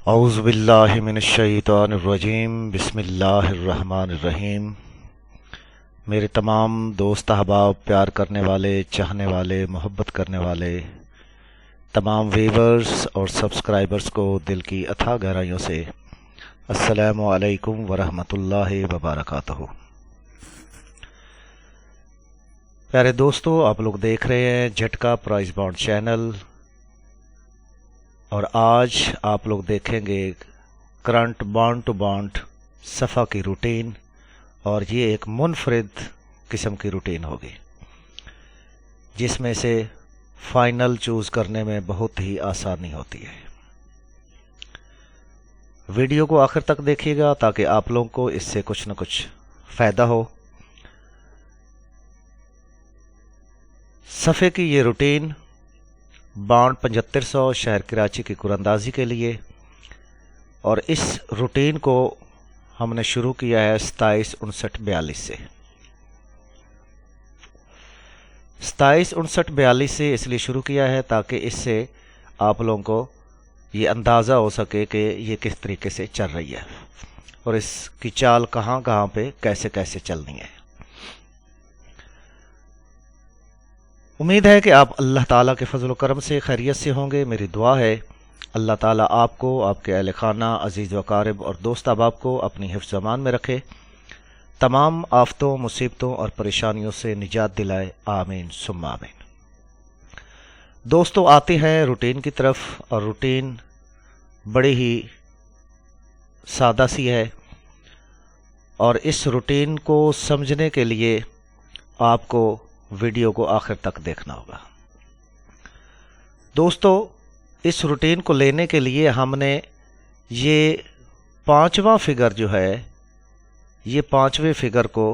اعوذ باللہ من الشیطان الرجیم بسم اللہ الرحمن الرحیم۔ میرے تمام دوست احباب، پیار کرنے والے، چاہنے والے، محبت کرنے والے تمام ویورز اور سبسکرائبرز کو دل کی اتھاہ گہرائیوں سے السلام علیکم ورحمۃ اللہ وبرکاتہ۔ پیارے دوستو، آپ لوگ دیکھ رہے ہیں جھٹکا پرائز بانڈ چینل، اور آج آپ لوگ دیکھیں گے کرنٹ بانڈ ٹو بانڈ صفحہ کی روٹین، اور یہ ایک منفرد قسم کی روٹین ہوگی جس میں سے فائنل چوز کرنے میں بہت ہی آسانی ہوتی ہے۔ ویڈیو کو آخر تک دیکھیے گا تاکہ آپ لوگوں کو اس سے کچھ نہ کچھ فائدہ ہو۔ صفحے کی یہ روٹین بانڈ 7500 شہر کراچی کی قراندازی کے لیے، اور اس روٹین کو ہم نے شروع کیا ہے 27/59/42 سے۔ 27/59/42 سے اس لیے شروع کیا ہے تاکہ اس سے آپ لوگوں کو یہ اندازہ ہو سکے کہ یہ کس طریقے سے چل رہی ہے اور اس کی چال کہاں کہاں پہ کیسے کیسے چلنی ہے۔ امید ہے کہ آپ اللہ تعالیٰ کے فضل و کرم سے خیریت سے ہوں گے۔ میری دعا ہے اللہ تعالیٰ آپ کو، آپ کے اہل خانہ، عزیز و اقارب اور دوست احباب کو اپنی حفظ امان میں رکھے، تمام آفتوں، مصیبتوں اور پریشانیوں سے نجات دلائے، آمین ثم آمین۔ دوستو، آتے ہیں روٹین کی طرف، اور روٹین بڑی ہی سادہ سی ہے، اور اس روٹین کو سمجھنے کے لیے آپ کو ویڈیو کو آخر تک دیکھنا ہوگا۔ دوستو، اس روٹین کو لینے کے لیے ہم نے یہ 5واں فگر جو ہے، یہ 5ویں فگر کو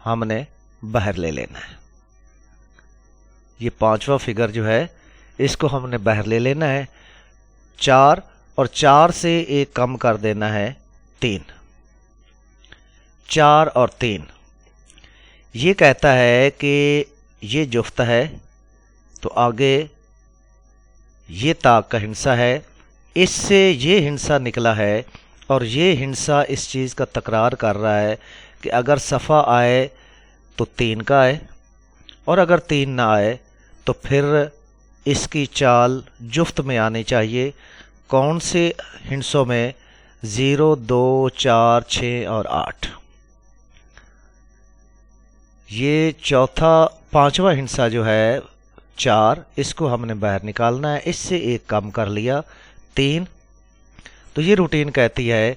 ہم نے باہر لے لینا ہے۔ یہ 5واں فگر جو ہے اس کو ہم نے باہر لے لینا ہے 4، اور 4 سے ایک کم کر دینا ہے 3۔ 4 اور 3 یہ کہتا ہے کہ یہ جفت ہے، تو آگے یہ طاق کا ہندسہ ہے، اس سے یہ ہندسہ نکلا ہے، اور یہ ہندسہ اس چیز کا تکرار کر رہا ہے کہ اگر صفحہ آئے تو 3 کا آئے، اور اگر 3 نہ آئے تو پھر اس کی چال جفت میں آنی چاہیے۔ کون سے ہندسوں میں؟ 0، 2، 4، 6 اور 8۔ یہ 5واں ہندسہ جو ہے 4، اس کو ہم نے باہر نکالنا ہے، اس سے ایک کم کر لیا 3۔ تو یہ روٹین کہتی ہے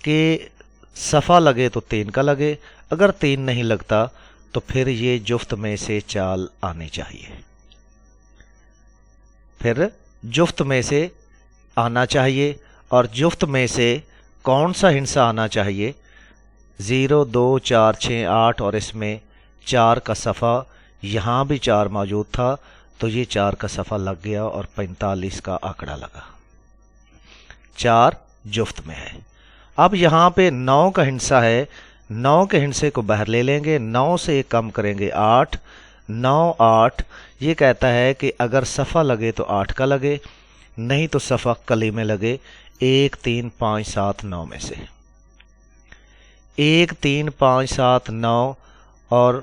کہ صفحہ لگے تو 3 کا لگے، اگر 3 نہیں لگتا تو پھر یہ جفت میں سے چال آنی چاہیے، پھر جفت میں سے آنا چاہیے۔ اور جفت میں سے کون سا ہندسہ آنا چاہیے؟ 0، 2، 4، 6، 8، اور اس میں 4 کا صفحہ، یہاں بھی 4 موجود تھا تو یہ 4 کا صفحہ لگ گیا اور 45 کا آنکڑا لگا۔ 4 جفت میں ہے۔ اب یہاں پہ 9 کا ہندسہ ہے، 9 کے ہندسے کو باہر لے لیں گے، 9 سے ایک کم کریں گے 8۔ 9، 8 یہ کہتا ہے کہ اگر صفحہ لگے تو 8 کا لگے، نہیں تو صفحہ کلی میں لگے 1، 3، 5، 7، 9 میں سے 1، 3، 5، 7، 9، اور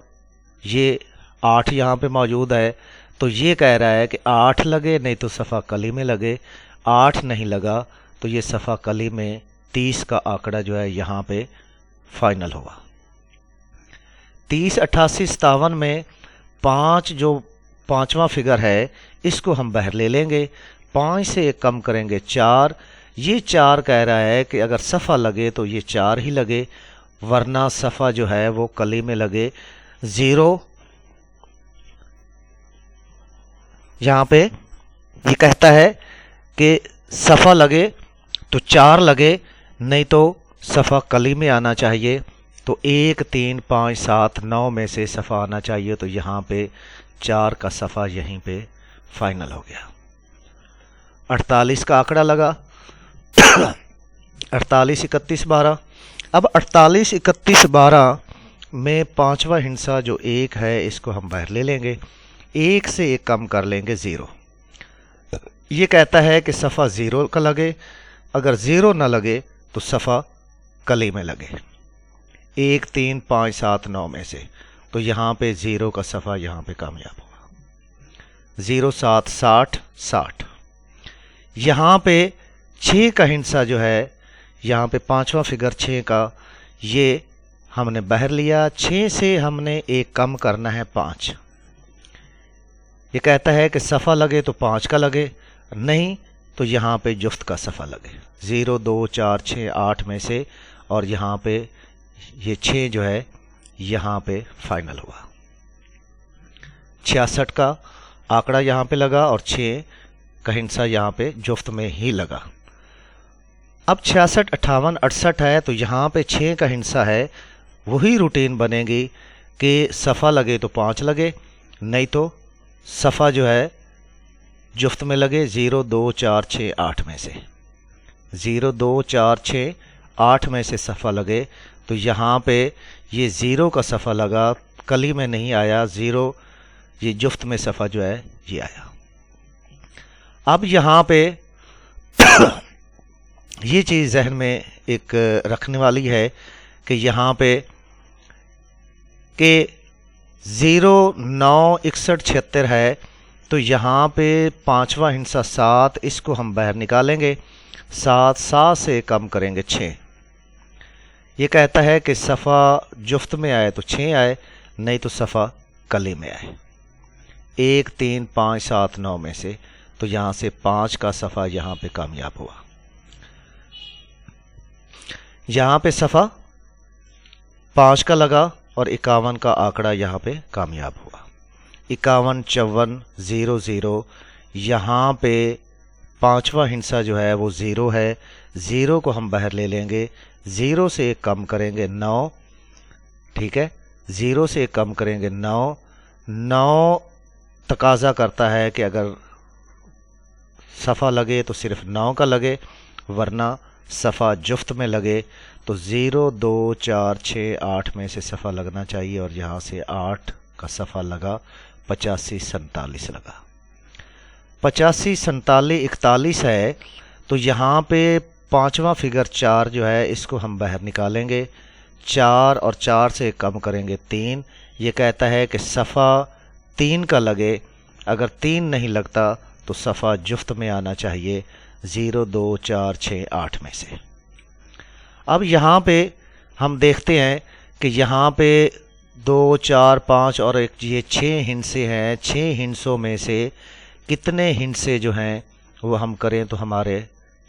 یہ 8 یہاں پہ موجود ہے، تو یہ کہہ رہا ہے کہ 8 لگے، نہیں تو صفحہ کلی میں لگے۔ 8 نہیں لگا تو یہ صفحہ کلی میں 30 کا آنکڑا جو ہے یہاں پہ فائنل ہوا۔ 30، 88، 57 میں 5 جو 5واں فگر ہے اس کو ہم باہر لے لیں گے، 5 سے ایک کم کریں گے 4۔ یہ 4 کہہ رہا ہے کہ اگر صفحہ لگے تو یہ 4 ہی لگے، ورنہ صفحہ جو ہے وہ کلی میں لگے 0۔ یہاں پہ یہ کہتا ہے کہ صفحہ لگے تو 4 لگے، نہیں تو صفحہ کلی میں آنا چاہیے، تو 1، 3، 5، 7، 9 میں سے صفحہ آنا چاہیے، تو یہاں پہ 4 کا صفحہ یہیں پہ فائنل ہو گیا۔ 48 کا آنکڑا لگا 48، 31، 12۔ اب 48، 31، 12 میں 5واں ہندسہ جو 1 ہے اس کو ہم باہر لے لیں گے، 1 سے ایک کم کر لیں گے 0۔ یہ کہتا ہے کہ صفحہ 0 کا لگے، اگر 0 نہ لگے تو صفحہ کلی میں لگے 1 3 5 7 9 میں سے، تو یہاں پہ 0 کا صفحہ یہاں پہ کامیاب ہوگا۔ 0 7 60 60۔ یہاں پہ 6 کا ہندسہ جو ہے، یہاں پہ 5واں فگر 6 کا، یہ ہم نے باہر لیا، 6 سے ہم نے ایک کم کرنا ہے 5۔ یہ کہتا ہے کہ صفحہ لگے تو 5 کا لگے، نہیں تو یہاں پہ جفت کا صفحہ لگے 0 2 4 6 8 میں سے، اور یہاں پہ یہ 6 جو ہے یہاں پہ فائنل ہوا۔ 66 کا آنکڑا یہاں پہ لگا اور 6 کا ہندسہ یہاں پہ جفت میں ہی لگا۔ اب 66 58 68 ہے تو یہاں پہ 6 کا ہندسہ ہے، وہی روٹین بنے گی کہ صفحہ لگے تو 5 لگے، نہیں تو صفحہ جو ہے جفت میں لگے 0 2 4 6 8 میں سے۔ 0 2 4 6 8 میں سے صفحہ لگے تو یہاں پہ یہ 0 کا صفحہ لگا، کلی میں نہیں آیا 0، یہ جفت میں صفحہ جو ہے یہ آیا۔ اب یہاں پہ یہ چیز ذہن میں ایک رکھنے والی ہے کہ یہاں پہ کہ 0 9 61 76 ہے تو یہاں پہ 5واں ہندسہ 7، اس کو ہم باہر نکالیں گے، 7 سے کم کریں گے 6۔ یہ کہتا ہے کہ صفحہ جفت میں آئے تو 6 آئے، نہیں تو صفحہ کلی میں آئے 1 3 5 7 9 میں سے، تو یہاں سے 5 کا صفحہ یہاں پہ کامیاب ہوا۔ یہاں پہ صفحہ 5 کا لگا اور 51 کا آنکڑا یہاں پہ کامیاب ہوا۔ 51 54 0 0، یہاں پہ 5واں ہندسہ جو ہے وہ 0 ہے، 0 کو ہم باہر لے لیں گے، 0 سے ایک کم کریں گے 9، ٹھیک ہے، 0 سے ایک کم کریں گے 9۔ 9 تقاضا کرتا ہے کہ اگر صفحہ لگے تو صرف 9 کا لگے، ورنہ صفحہ جفت میں لگے تو 0 2 4 6 8 میں سے صفحہ لگنا چاہیے، اور یہاں سے 8 کا صفحہ لگا، 85 47 لگا۔ 85 47 41 ہے تو یہاں پہ 5واں فگر 4 جو ہے اس کو ہم باہر نکالیں گے، 4 اور 4 سے کم کریں گے 3۔ یہ کہتا ہے کہ صفحہ 3 کا لگے، اگر 3 نہیں لگتا تو صفحہ جفت میں آنا چاہیے 0 2 4 6 8 میں سے۔ اب یہاں پہ ہم دیکھتے ہیں کہ یہاں پہ 2 4 5 اور ایک یہ 6 ہندسے ہیں، 6 ہندسوں میں سے کتنے ہندسے جو ہیں وہ ہم کریں تو ہمارے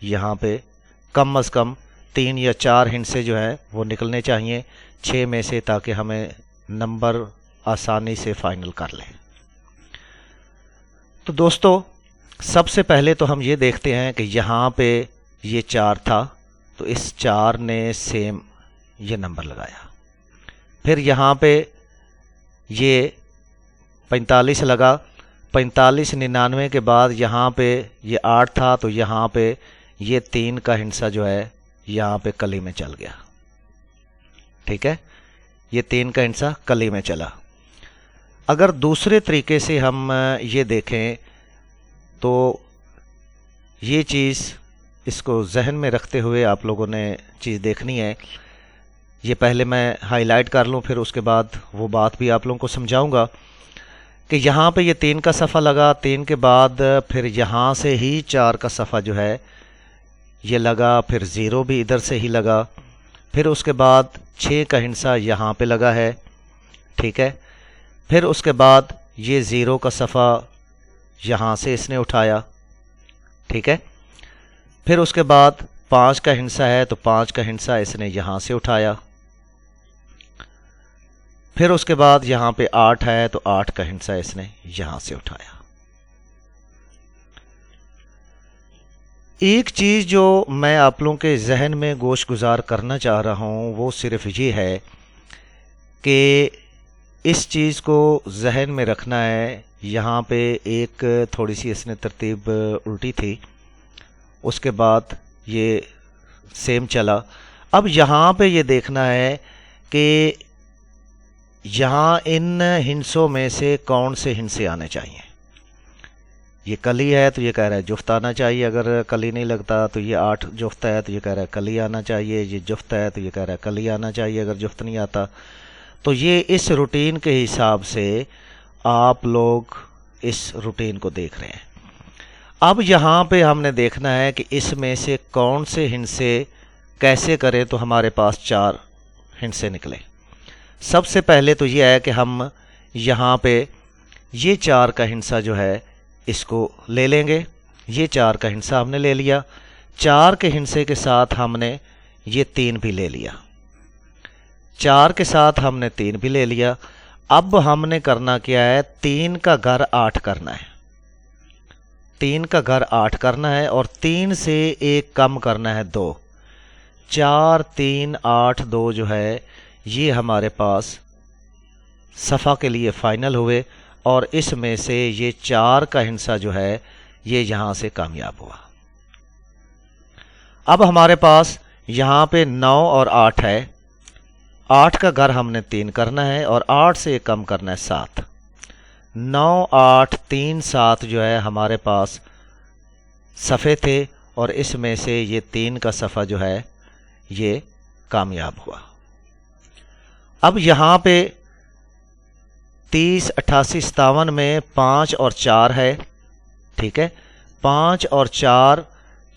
یہاں پہ کم از کم 3 یا 4 ہندسے جو ہیں وہ نکلنے چاہیے 6 میں سے، تاکہ ہمیں نمبر آسانی سے فائنل کر لیں۔ تو دوستو، سب سے پہلے تو ہم یہ دیکھتے ہیں کہ یہاں پہ یہ 4 تھا تو اس 4 نے سیم یہ نمبر لگایا، پھر یہاں پہ یہ 45 لگا، 45 99 کے بعد یہاں پہ یہ 8 تھا تو یہاں پہ یہ 3 کا ہندسہ جو ہے یہاں پہ کلی میں چل گیا، ٹھیک ہے، یہ 3 کا ہندسہ کلی میں چلا۔ اگر دوسرے طریقے سے ہم یہ دیکھیں تو یہ چیز اس کو ذہن میں رکھتے ہوئے آپ لوگوں نے چیز دیکھنی ہے، یہ پہلے میں ہائی لائٹ کر لوں، پھر اس کے بعد وہ بات بھی آپ لوگوں کو سمجھاؤں گا کہ یہاں پہ یہ 3 کا صفحہ لگا، 3 کے بعد پھر یہاں سے ہی 4 کا صفحہ جو ہے یہ لگا، پھر 0 بھی ادھر سے ہی لگا، پھر اس کے بعد 6 کا ہندسہ یہاں پہ لگا ہے، ٹھیک ہے، پھر اس کے بعد یہ 0 کا صفحہ یہاں سے اس نے اٹھایا، ٹھیک ہے، پھر اس کے بعد 5 کا ہندسہ ہے تو 5 کا ہندسہ اس نے یہاں سے اٹھایا، پھر اس کے بعد یہاں پہ 8 ہے تو 8 کا ہندسہ اس نے یہاں سے اٹھایا۔ ایک چیز جو میں آپ لوگوں کے ذہن میں گوش گزار کرنا چاہ رہا ہوں وہ صرف یہ ہے کہ اس چیز کو ذہن میں رکھنا ہے، یہاں پہ ایک تھوڑی سی اس نے ترتیب الٹی تھی، اس کے بعد یہ سیم چلا۔ اب یہاں پہ یہ دیکھنا ہے کہ یہاں ان ہندسوں میں سے کون سے ہندسے آنے چاہیے، یہ کلی ہے تو یہ کہہ رہا ہے جفت آنا چاہیے، اگر کلی نہیں لگتا تو یہ 8 جفت ہے تو یہ کہہ رہا ہے کلی آنا چاہیے، یہ جفت ہے تو یہ کہہ رہا ہے کلی آنا چاہیے اگر جفت نہیں آتا۔ تو یہ اس روٹین کے حساب سے آپ لوگ اس روٹین کو دیکھ رہے ہیں۔ اب یہاں پہ ہم نے دیکھنا ہے کہ اس میں سے کون سے ہندسے کیسے کریں تو ہمارے پاس 4 ہندسے نکلے۔ سب سے پہلے تو یہ ہے کہ ہم یہاں پہ یہ 4 کا ہندسہ جو ہے اس کو لے لیں گے۔ یہ 4 کا ہندسہ ہم نے لے لیا، 4 کے ہندسے کے ساتھ ہم نے یہ 3 بھی لے لیا، 4 کے ساتھ ہم نے 3 بھی لے لیا۔ اب ہم نے کرنا کیا ہے، 3 کا گھر 8 کرنا ہے، 3 کا گھر 8 کرنا ہے اور 3 سے 1 کم کرنا ہے 2۔ 4 3 8 2 جو ہے یہ ہمارے پاس صفحہ کے لیے فائنل ہوئے اور اس میں سے یہ 4 کا ہندسہ جو ہے یہ یہاں سے کامیاب ہوا۔ اب ہمارے پاس یہاں پہ 9 اور 8 ہے، 8 کا گھر ہم نے 3 کرنا ہے اور 8 سے 1 کم کرنا ہے 7۔ 9 8 3 7 جو ہے ہمارے پاس صفحے تھے اور اس میں سے یہ 3 کا صفحہ جو ہے یہ کامیاب ہوا۔ اب یہاں پہ 30 88 57 میں 5 اور 4 ہے، ٹھیک ہے، 5 اور 4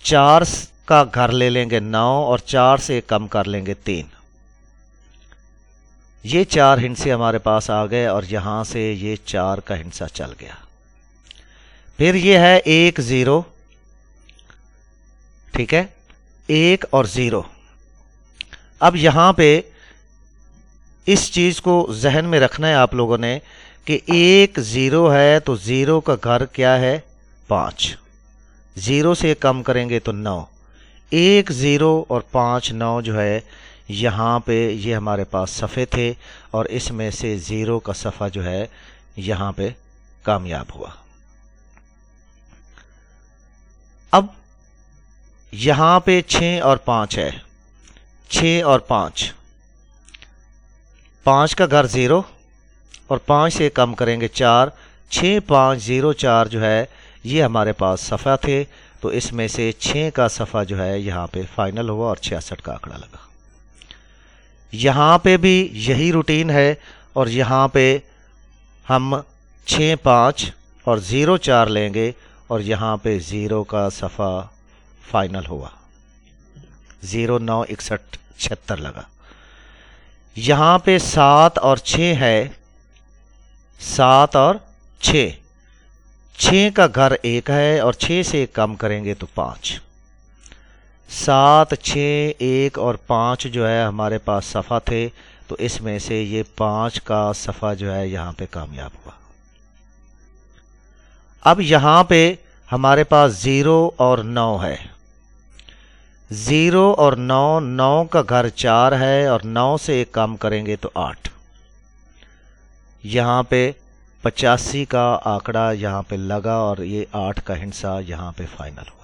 4 کا گھر لے لیں گے 9 اور 4 سے کم کر لیں گے 3۔ یہ 4 ہندسے ہمارے پاس آ گئے اور یہاں سے یہ 4 کا ہندسہ چل گیا۔ پھر یہ ہے 1 0، ٹھیک ہے، 1 اور 0۔ اب یہاں پہ اس چیز کو ذہن میں رکھنا ہے آپ لوگوں نے کہ 1 0 ہے تو 0 کا گھر کیا ہے 5، 0 سے کم کریں گے تو 9۔ 1 0 اور 5 9 جو ہے یہاں پہ یہ ہمارے پاس صفحے تھے اور اس میں سے 0 کا صفحہ جو ہے یہاں پہ کامیاب ہوا۔ اب یہاں پہ 6 اور 5 ہے، 6 اور 5، 5 کا گھر 0 اور 5 سے کم کریں گے 4۔ 6 5 0 4 جو ہے یہ ہمارے پاس صفحہ تھے تو اس میں سے 6 کا صفحہ جو ہے یہاں پہ فائنل ہوا اور 66 کا آنکڑا لگا۔ یہاں پہ بھی یہی روٹین ہے اور یہاں پہ ہم 6 5 اور 0 4 لیں گے اور یہاں پہ 0 کا صفحہ فائنل ہوا، 0 9 61 76 لگا۔ یہاں پہ 7 اور 6 ہے، 7 اور 6، 6 کا گھر 1 ہے اور 6 سے کم کریں گے تو 5۔ 7 6 1 اور 5 جو ہے ہمارے پاس صفحہ تھے تو اس میں سے یہ 5 کا صفحہ جو ہے یہاں پہ کامیاب ہوا۔ اب یہاں پہ ہمارے پاس 0 اور 9 ہے، 0 اور 9، 9 کا گھر 4 ہے اور 9 سے 1 کم کریں گے تو 8۔ یہاں پہ 85 کا آنکڑا یہاں پہ لگا اور یہ 8 کا ہندسہ یہاں پہ فائنل ہوا۔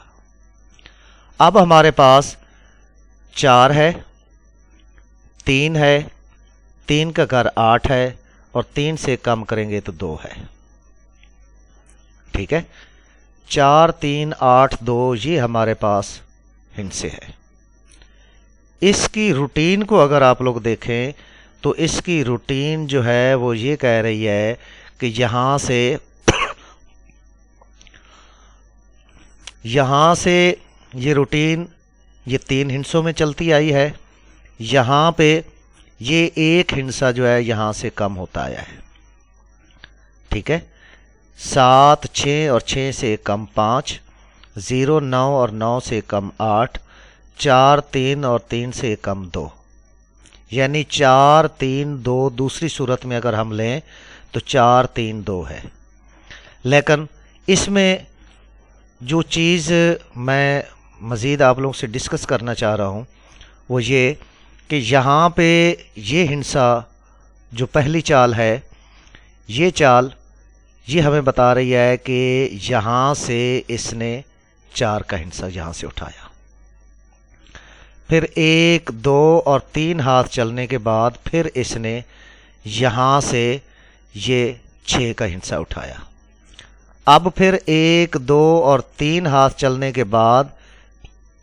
اب ہمارے پاس 4 ہے، 3 ہے، 3 کا گھر 8 ہے اور 3 سے کم کریں گے تو 2 ہے، ٹھیک ہے۔ 4 3 8 2 یہ ہمارے پاس ہندسے ہے۔ اس کی روٹین کو اگر آپ لوگ دیکھیں تو اس کی روٹین جو ہے وہ یہ کہہ رہی ہے کہ یہاں سے یہ روٹین یہ 3 ہندسوں میں چلتی آئی ہے، یہاں پہ یہ 1 ہندسہ جو ہے یہاں سے کم ہوتا آیا ہے، ٹھیک ہے۔ 7 6 اور 6 سے کم 5، 0 9 اور 9 سے کم 8، 4 3 اور 3 سے کم 2، یعنی 4 3 2 دوسری صورت میں اگر ہم لیں تو 4 3 2 ہے۔ لیکن اس میں جو چیز میں مزید آپ لوگوں سے ڈسکس کرنا چاہ رہا ہوں وہ یہ کہ یہاں پہ یہ ہندسہ جو پہلی چال ہے، یہ چال یہ ہمیں بتا رہی ہے کہ یہاں سے اس نے 4 کا ہندسہ یہاں سے اٹھایا، پھر 1 2 اور 3 ہاتھ چلنے کے بعد پھر اس نے یہاں سے یہ 6 کا ہندسہ اٹھایا۔ اب پھر 1 2 اور 3 ہاتھ چلنے کے بعد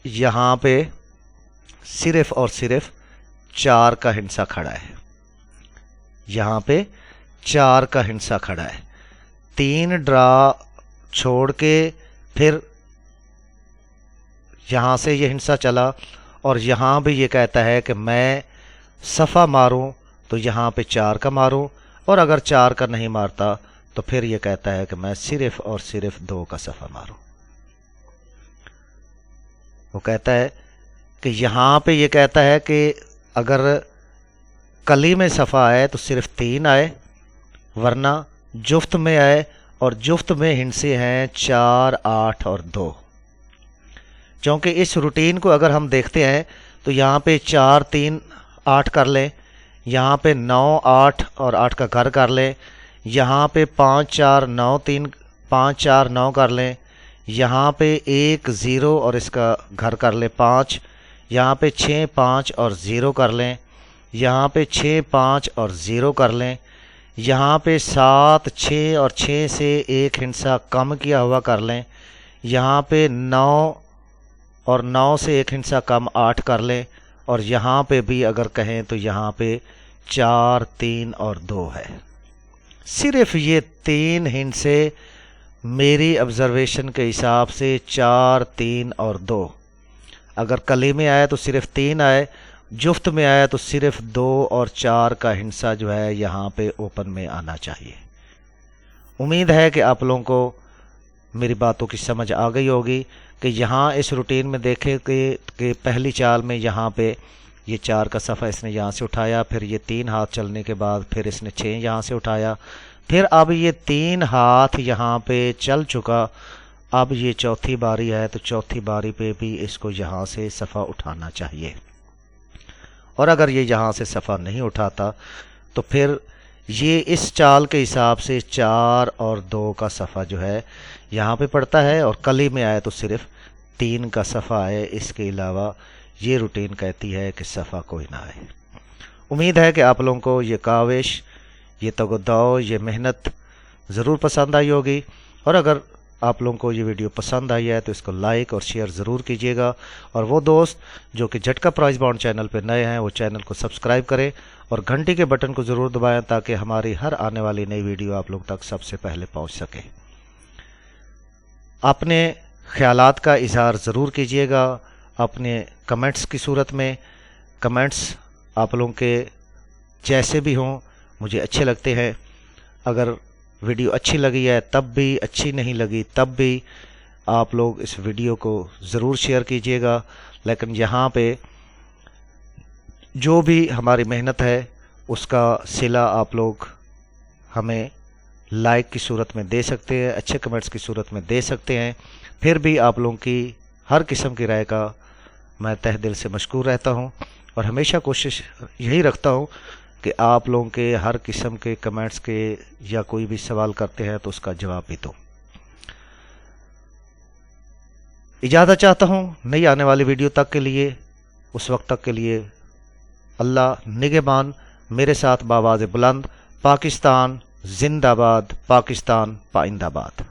یہاں پہ صرف اور صرف 4 کا ہندسہ کھڑا ہے، یہاں پہ 4 کا ہندسہ کھڑا ہے۔ 3 ڈرا چھوڑ کے پھر یہاں سے یہ ہندسہ چلا، اور یہاں بھی یہ کہتا ہے کہ میں صفہ ماروں تو یہاں پہ 4 کا ماروں، اور اگر 4 کا نہیں مارتا تو پھر یہ کہتا ہے کہ میں صرف اور صرف 2 کا صفہ ماروں۔ وہ کہتا ہے کہ یہاں پہ یہ کہتا ہے کہ اگر کلی میں صفہ آئے تو صرف 3 آئے، ورنہ جفت میں آئے، اور جفت میں ہندسے ہیں 4 8 اور 2۔ چونکہ اس روٹین کو اگر ہم دیکھتے ہیں تو یہاں پہ 4 3 8 کر لیں، یہاں پہ 9 8 اور 8 کا گھر کر لیں، یہاں پہ 5 4 9 3 5 4 9 کر لیں، یہاں پہ 1 0 اور اس کا گھر کر لیں 5، یہاں پہ 6 5 اور 0 کر لیں، یہاں پہ 6 5 اور 0 کر لیں، یہاں پہ 7 6 اور 6 سے ایک ہندسہ کم کیا ہوا کر لیں، یہاں پہ 9 اور 9 سے ایک ہندسہ کم 8 کر لیں، اور یہاں پہ بھی اگر کہیں تو یہاں پہ 4 3 اور 2 ہے۔ صرف یہ 3 ہندسے میری آبزرویشن کے حساب سے 4 3 اور 2۔ اگر کلی میں آیا تو صرف 3 آئے، جفت میں آیا تو صرف 2 اور 4 کا ہندسہ جو ہے یہاں پہ اوپن میں آنا چاہیے۔ امید ہے کہ آپ لوگوں کو میری باتوں کی سمجھ آ گئی ہوگی کہ یہاں اس روٹین میں دیکھیں کہ پہلی چال میں یہاں پہ یہ 4 کا صفحہ اس نے یہاں سے اٹھایا، پھر یہ 3 ہاتھ چلنے کے بعد پھر اس نے 6 یہاں سے اٹھایا، پھر اب یہ 3 ہاتھ یہاں پہ چل چکا، اب یہ چوتھی باری ہے تو چوتھی باری پہ بھی اس کو یہاں سے صفحہ اٹھانا چاہیے، اور اگر یہ یہاں سے صفحہ نہیں اٹھاتا تو پھر یہ اس چال کے حساب سے 4 اور 2 کا صفحہ جو ہے یہاں پہ پڑتا ہے، اور کلی میں آئے تو صرف 3 کا صفحہ آئے، اس کے علاوہ یہ روٹین کہتی ہے کہ صفحہ کوئی نہ آئے۔ امید ہے کہ آپ لوگوں کو یہ کاوش، یہ تگدو، یہ محنت ضرور پسند آئی ہوگی، اور اگر آپ لوگوں کو یہ ویڈیو پسند آئی ہے تو اس کو لائک اور شیئر ضرور کیجیے گا، اور وہ دوست جو کہ جھٹکا پرائز بانڈ چینل پہ نئے ہیں وہ چینل کو سبسکرائب کریں اور گھنٹی کے بٹن کو ضرور دبائیں تاکہ ہماری ہر آنے والی نئی ویڈیو آپ لوگ تک سب سے پہلے پہنچ سکے۔ اپنے خیالات کا اظہار ضرور کیجیے گا اپنے کمنٹس کی صورت میں۔ کمنٹس آپ لوگوں کے جیسے بھی ہوں مجھے اچھے لگتے ہیں، اگر ویڈیو اچھی لگی ہے تب بھی، اچھی نہیں لگی تب بھی آپ لوگ اس ویڈیو کو ضرور شیئر کیجیے گا، لیکن یہاں پہ جو بھی ہماری محنت ہے اس کا صلہ آپ لوگ ہمیں لائک کی صورت میں دے سکتے ہیں، اچھے کمنٹس کی صورت میں دے سکتے ہیں، پھر بھی آپ لوگوں کی ہر قسم کی رائے کا میں تہ دل سے مشکور رہتا ہوں، اور ہمیشہ کوشش یہی رکھتا ہوں کہ آپ لوگوں کے ہر قسم کے کمنٹس کے یا کوئی بھی سوال کرتے ہیں تو اس کا جواب بھی دوں۔ اجازت چاہتا ہوں نئی آنے والی ویڈیو تک کے لیے، اس وقت تک کے لیے اللہ نگہبان۔ میرے ساتھ بآواز بلند، پاکستان زندہ باد، پاکستان پائندہ باد۔